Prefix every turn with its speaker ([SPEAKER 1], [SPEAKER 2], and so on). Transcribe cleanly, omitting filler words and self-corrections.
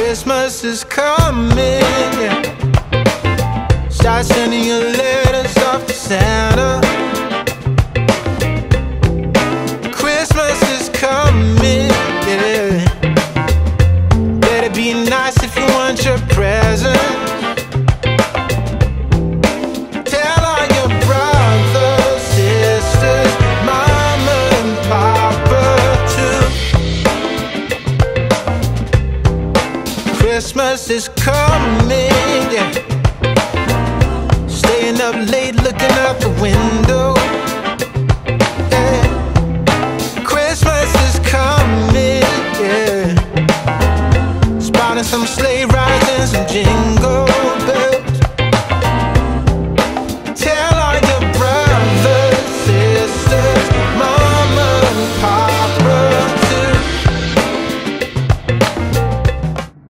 [SPEAKER 1] Christmas is coming, yeah. Start sending your letters off to Santa. Christmas is coming, yeah. Better be nice if you want your present. Tell all your brothers, sisters, mama and papa too. Christmas is coming, yeah. Staying up late looking out the window, yeah. Christmas is coming, yeah. Spotting some sleigh rides and some jingles.